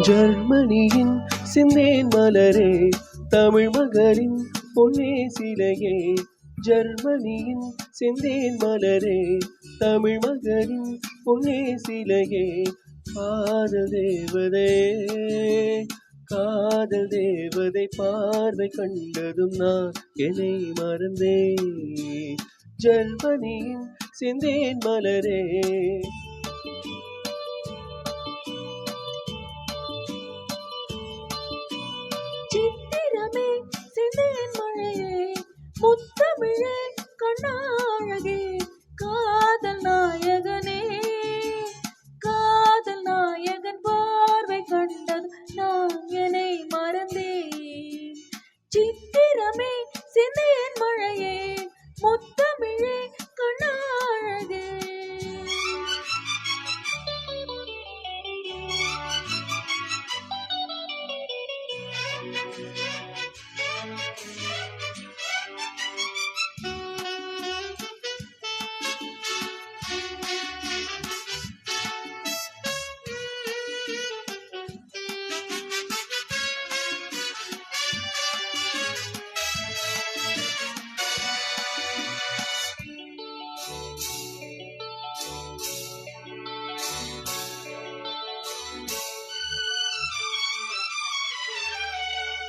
ஜெர்மனியின் சிந்தேன் மலரே, தமிழ் மகளின் பொன்னே சிலையே. ஜெர்மனியின் சிந்தேன் மலரே, தமிழ் மகளின் பொன்னே சிலையே. காதல் தேவதே, காதல் தேவதை பார்வை கண்டதும் நான் என்னை மறந்தேன். ஜெர்மனியின் சிந்தேன் மலரே. சித்திரமே சிந்தேன் மழையே, முத்தமிழே கண்ணாழகே. காதல் நாயகனே, காதல் நாயகன் பார்வை கண்டது நான் என்னை மறந்தேன். சித்திரமே சிந்தேன் மழையே, முத்தமிழே கண்ணாழகே.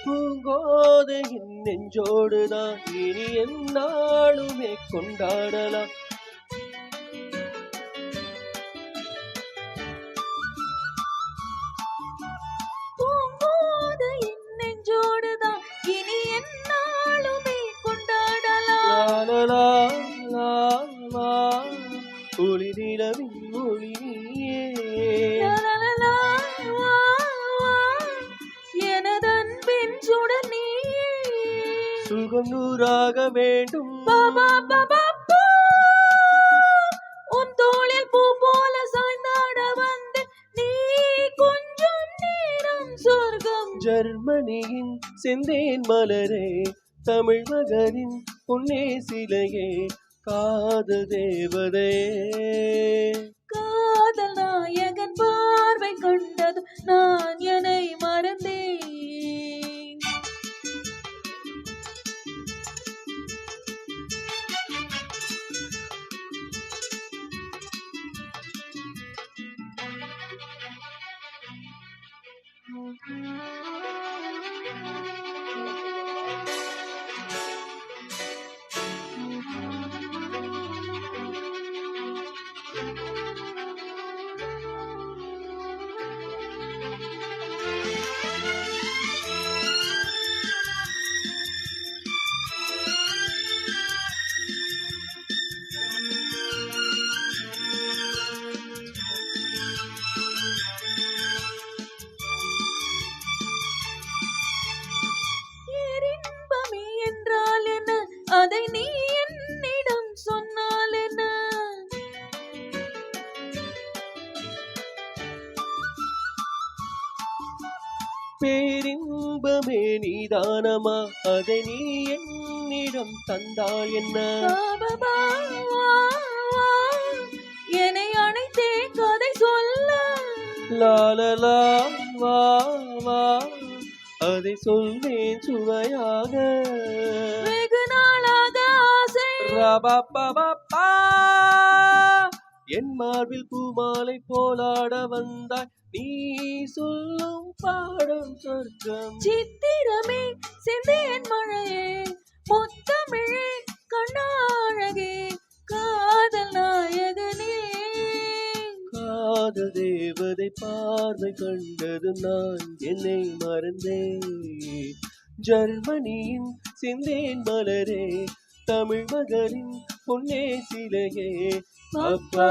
பூங்கோதையின் நெஞ்சோடுதான் இனி எந்நாளுமே கொண்டாடலாம். பூங்கோதையின் நெஞ்சோடுதான் இனி எந்நாளுமே கொண்டாடலாம். லா லா லா, ஒளி நிலவின் ஒளி நீயே. சுகம் நூறாக வேண்டும். உன் தோளில் பூ போல சாய்ந்தாட வந்து நீ கொஞ்சம் நேரம் சொர்க்கம். ஜெர்மனியின் செந்தேன் மலரே, தமிழ் மகனின் பொன்னே சிலையே. காதல் தேவதே, காதல் நாயகன் பார்வை கண்டது நான் என்னை மறந்தேன். அதை நீ என்னிடம் சொன்னால் என்ன? பேரின்பமே நீதானமா, அதை நீ என்னிடம் தந்தால் என்ன? என்னை அணைத்தே கதை சொல்ல. லாலலா வா வா, அதை சொல்வேன் சுவையாக. வெகு நாளாக ஆசை. என் மார்பில் பூமாலை போலாட வந்தாய், நீ சொல்லும் பாடும் சொர்க்கம். சித்திரமே சிந்தேன் மழையே, முத்தமிழே கண்ணாழகே. காதல் நாயகனே, காதல் தேவதை பார்வை கண்டது நான் என்னை மறந்தேன். ஜெர்மனியின் சிந்தேன் மலரே, தமிழ் மகளின் பொன்னே சிலையே. பப்பா